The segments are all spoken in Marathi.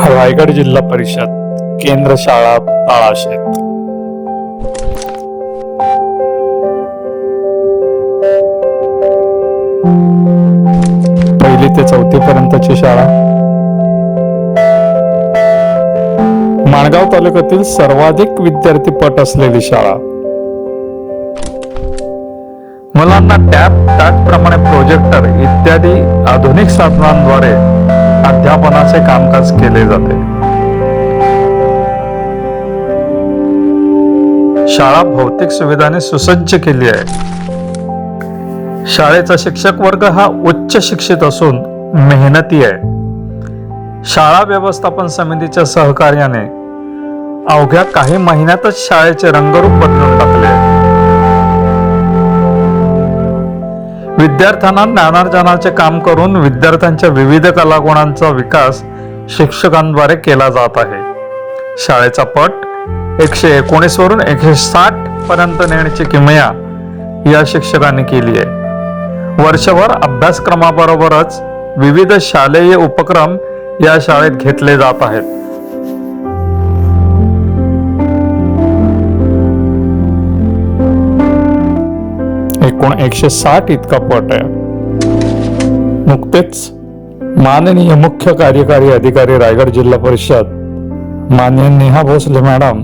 रायगड जिल्हा परिषद केंद्र शाळा ताळाशेत। पहिली ते चौथी पर्यंतची शाळा माणगाव तालुक्यातील सर्वाधिक विद्यार्थी पट असलेली शाळा। मुलांना टॅब त्याचप्रमाणे प्रोजेक्टर इत्यादी आधुनिक साधनांद्वारे अध्यापनाचे कामकाज केले जाते। शाळा भौतिक सुविधांनी सुसज्ज केली आहे। शाळेचा शिक्षक वर्ग हा उच्च शिक्षित असून मेहनती आहे। शाळा व्यवस्थापन समितीच्या सहकार्याने अवघ्या काही महिन्यातच शाळेचे रंगरूप बदलून टाकले आहे। विद्यार्थ्यांना ज्ञानार्जनाचे काम करून विद्यार्थ्यांच्या विविध कलागुणांचा विकास शिक्षकांद्वारे केला जात आहे। शाळेचा पट 119 वरून 160 पर्यंत नेण्याची किमया या शिक्षकांनी केली आहे। वर्षभर अभ्यासक्रमाबरोबरच विविध शालेय उपक्रम या शाळेत घेतले जात आहेत। एकूण 160 इतका पट आहे। नुकतेच माननीय मुख्य कार्यकारी अधिकारी रायगड जिल्हा परिषद माननीय नेहा भोसले मॅडम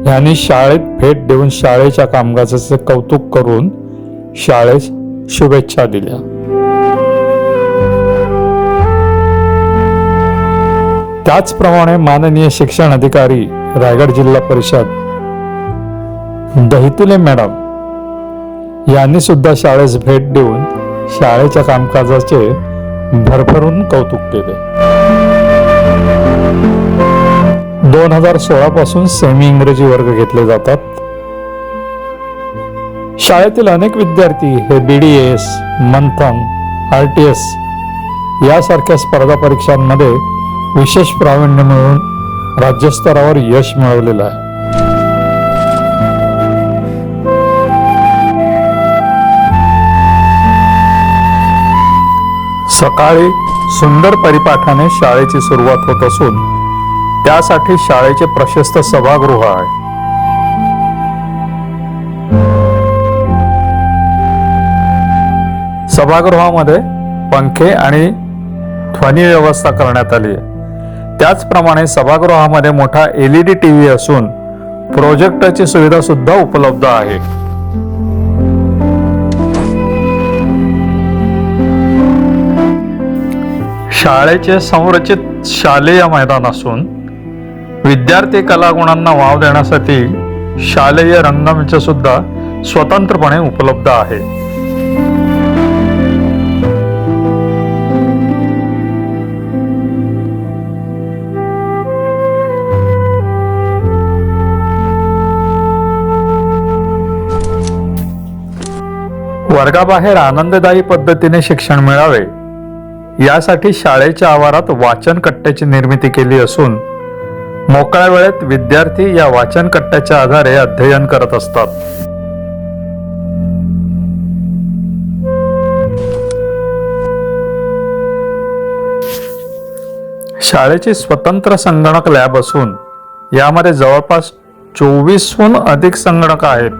यांनी शाळेत भेट देऊन शाळेच्या कामकाजाचे कौतुक करून शाळेस शुभेच्छा दिल्या। त्याचप्रमाणे माननीय शिक्षण अधिकारी रायगड जिल्हा परिषद दहितुले मॅडम यांनी सुद्धा शाळेस भेट देऊन शाळेच्या कामकाजाचे भरभरून कौतुक केले। 2016 पासून सेमी इंग्रजी वर्ग घेतले जातात। शाळेतील अनेक विद्यार्थी हे BDS, मंथन, RTS यासारख्या स्पर्धा परीक्षांमध्ये विशेष प्रावीण्य मिळवून राज्यस्तरावर यश मिळवलेलं आहे। सकाळी सुंदर परिपाठाने शाळेची सुरुवात होत असून त्यासाठी शाळेचे प्रशस्त सभागृह आहे। सभागृहामध्ये पंखे आणि ध्वनी व्यवस्था करण्यात आली आहे। त्याचप्रमाणे सभागृहामध्ये मोठा LED TV असून प्रोजेक्टरची सुविधा सुद्धा उपलब्ध आहे। शाळेचे संरचित शालेय मैदान असून विद्यार्थी कलागुणांना वाव देण्यासाठी शालेय रंगमंच सुद्धा स्वतंत्रपणे उपलब्ध आहे। वर्गाबाहेर आनंददायी पद्धतीने शिक्षण मिळावे यासाठी शाळेच्या आवारात वाचन कट्ट्याची निर्मिती केली असून मोकळ्या वेळेत विद्यार्थी या वाचन कट्ट्याच्या आधारे अध्ययन करत असतात। शाळेची स्वतंत्र संगणक लॅब असून यामध्ये जवळपास 24हून अधिक संगणक आहेत।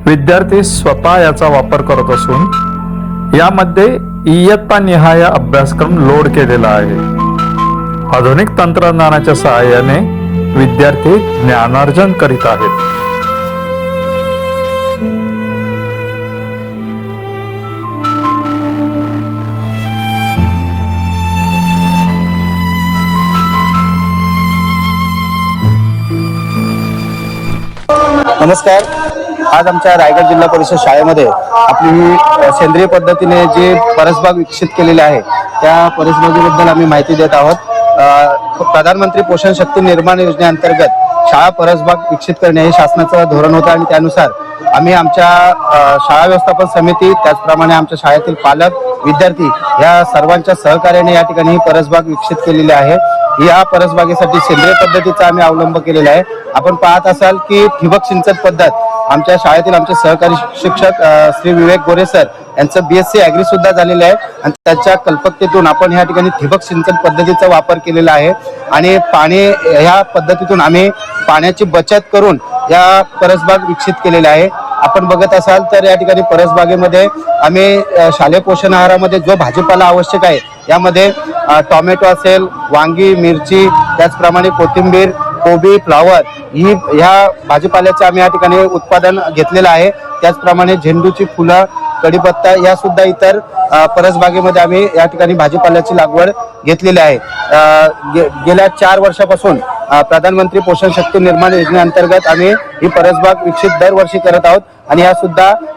विद्यार्थी स्वतः याचा वापर करत असून यामध्ये इयत्तानिहाय अभ्यासक्रम लोड केलेला आहे। आधुनिक तंत्रज्ञानाच्या सहाय्याने विद्यार्थी ज्ञानार्जन करीत आहेत। नमस्कार। आज आमच्या रायगड जिल्हा परिषद शाळेमध्ये आपली सेंद्रिय पद्धतीने जे परसबाग विकसित केलेले आहे त्या परसबागेबद्दल आम्ही माहिती देत आहोत। प्रधानमंत्री पोषण शक्ती निर्माण योजनेअंतर्गत शाळा परसबाग विकसित करणे हे शासनाचं धोरण होतं आणि त्यानुसार आम्ही आमच्या शाळा व्यवस्थापन समिती त्याचप्रमाणे आमच्या शाळेतील पालक विद्यार्थी या सर्वांच्या सहकार्याने या ठिकाणी ही परसबाग विकसित केलेली आहे। या परसबागेसाठी सेंद्रिय पद्धतीचा आम्ही अवलंब केलेला आहे। आपण पाहत असाल की ठिबक सिंचन पद्धत आमच्या शाळेतील आमचे सहकारी शिक्षक श्री विवेक गोरे सर यांचं BSc ॲग्री सुद्धा झालेलं आहे आणि त्यांच्या कल्पकतेतून आपण ह्या ठिकाणी ठिबक सिंचन पद्धतीचा वापर केलेला आहे आणि पाणी ह्या पद्धतीतून आम्ही पाण्याची बचत करून या परसबाग विकसित केलेल्या आहे. आपण बघत असाल तर या ठिकाणी परसबागेमध्ये आम्ही शालेय पोषण आहारामध्ये जो भाजीपाला आवश्यक आहे यामध्ये टोमॅटो असेल, वांगी, मिरची, त्याचप्रमाणे कोथिंबीर, कोबी, फ्लावर ह्या भाजीपाल्याचं आम्ही या ठिकाणी उत्पादन घेतलेलं आहे. त्याचप्रमाणे झेंडूची फुलं, कढीपत्ता या सुद्धा इतर परसबागेमध्ये आम्ही या ठिकाणी भाजीपाल्याची लागवड घेतलेली आहे. गेल्या 4 वर्षापासून प्रधानमंत्री पोषण शक्ती निर्माण योजनेअंतर्गत आम्ही ही परसबाग विकसित दरवर्षी करत आहोत आणि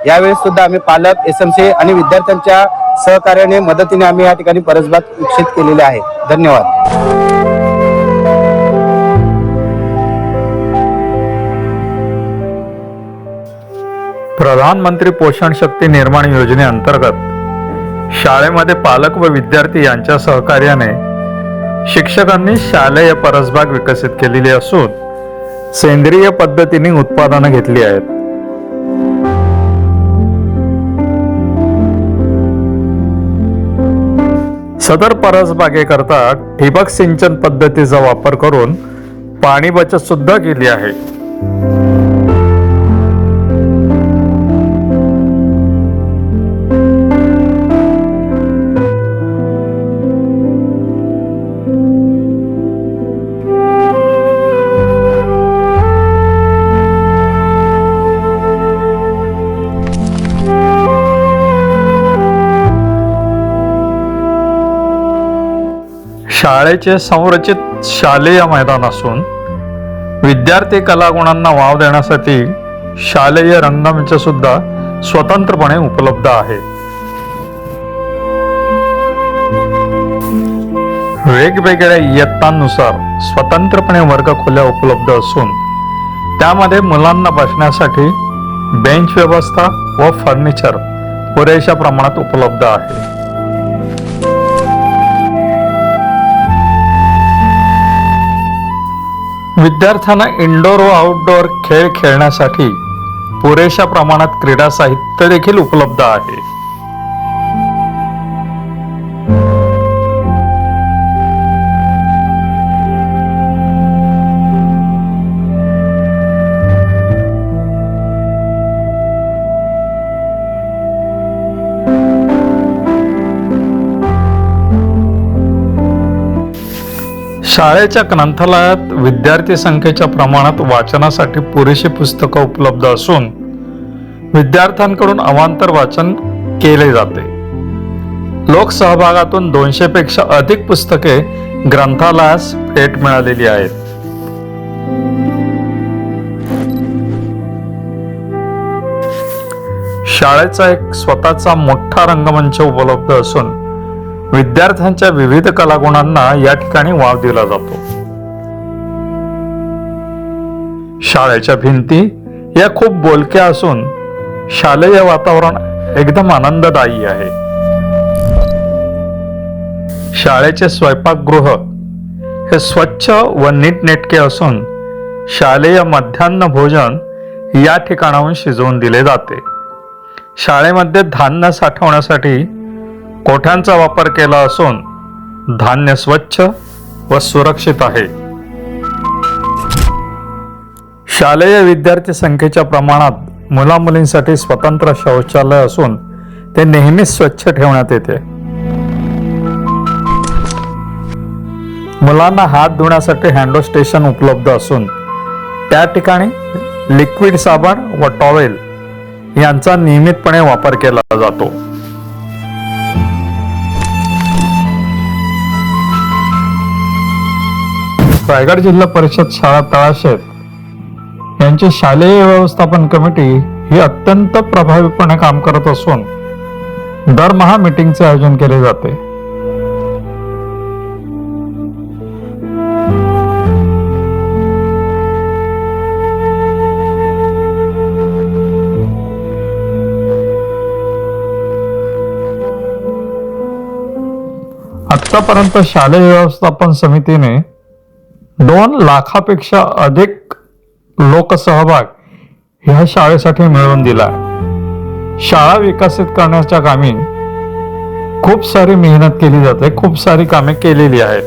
यावेळेस सुद्धा आम्ही पालक, SMC आणि विद्यार्थ्यांच्या सहकार्याने मदतीने आम्ही या ठिकाणी परसबाग विकसित केलेली आहे. धन्यवाद. प्रधानमंत्री पोषण शक्ती निर्माण योजनेअंतर्गत शाळेमध्ये पालक व विद्यार्थी यांच्या सहकार्याने शिक्षकांनी शालेय परसबाग विकसित केलेली असून सेंद्रिय पद्धतीने उत्पादनं घेतली आहेत. सदर परसबागेकरता ठिबक सिंचन पद्धतीचा वापर करून पाणी बचत सुद्धा केली आहे. शाळेचे संरचित शालेय मैदान असून विद्यार्थी कलागुणांना वाव देण्यासाठी शालेय रंगमंच सुद्धा स्वतंत्रपणे उपलब्ध आहे. वेगवेगळ्या इयत्तांनुसार स्वतंत्रपणे वर्गखोल्या उपलब्ध असून त्यामध्ये मुलांना बसण्यासाठी बेंच व्यवस्था व फर्निचर पुरेशा प्रमाणात उपलब्ध आहे. विद्यार्थ्यांना इंडोर व आउटडोअर खेळ खेळण्यासाठी पुरेशा प्रमाणात क्रीडा साहित्य देखील उपलब्ध आहे. शाळेच्या ग्रंथालयात विद्यार्थी संख्येच्या प्रमाणात वाचनासाठी पुरेशी पुस्तकं उपलब्ध असून विद्यार्थ्यांकडून अवांतर वाचन केले जाते. लोकसहभागातून 200 पेक्षा अधिक पुस्तके ग्रंथालयास भेट मिळालेली आहेत. शाळेचा एक स्वतःचा मोठा रंगमंच उपलब्ध असून विद्यार्थ्यांच्या विविध कलागुणांना या ठिकाणी वाव दिला जातो. शाळेच्या भिंती या खूप बोलक्या असून शालेय वातावरण एकदम आनंददायी आहे. शाळेचे स्वयंपाकगृह हे स्वच्छ व नीटनेटके असून शालेय मध्यान्ह भोजन या ठिकाणाहून शिजवून दिले जाते. शाळेमध्ये धान्य साठवण्यासाठी कोठ्यांचा वापर केला असून धान्य स्वच्छ व सुरक्षित आहे. शालेय विद्यार्थी संख्येच्या प्रमाणात मुला-मुलींसाठी स्वतंत्र शौचालय असून ते नेहमीच स्वच्छ ठेवण्यात येते. मुलांना हात धुण्यासाठी हँडवॉश स्टेशन उपलब्ध असून त्या ठिकाणी लिक्विड साबण व टॉवेल यांचा नियमितपणे वापर केला जातो. रायगड जिल्हा परिषद शाळा तळाशेत यांची शालेय व्यवस्थापन कमिटी ही अत्यंत प्रभावीपणे काम करत असून दरमहा मीटिंगचे आयोजन केले जाते. आतापर्यंत शालेय व्यवस्थापन समितीने 2 लाखापेक्षा अधिक लोकसहभाग ह्या शाळेसाठी मिळवून दिला. शाळा विकसित करण्याच्या कामी खूप सारी मेहनत केली जाते, खूप सारी कामे केलेली आहेत.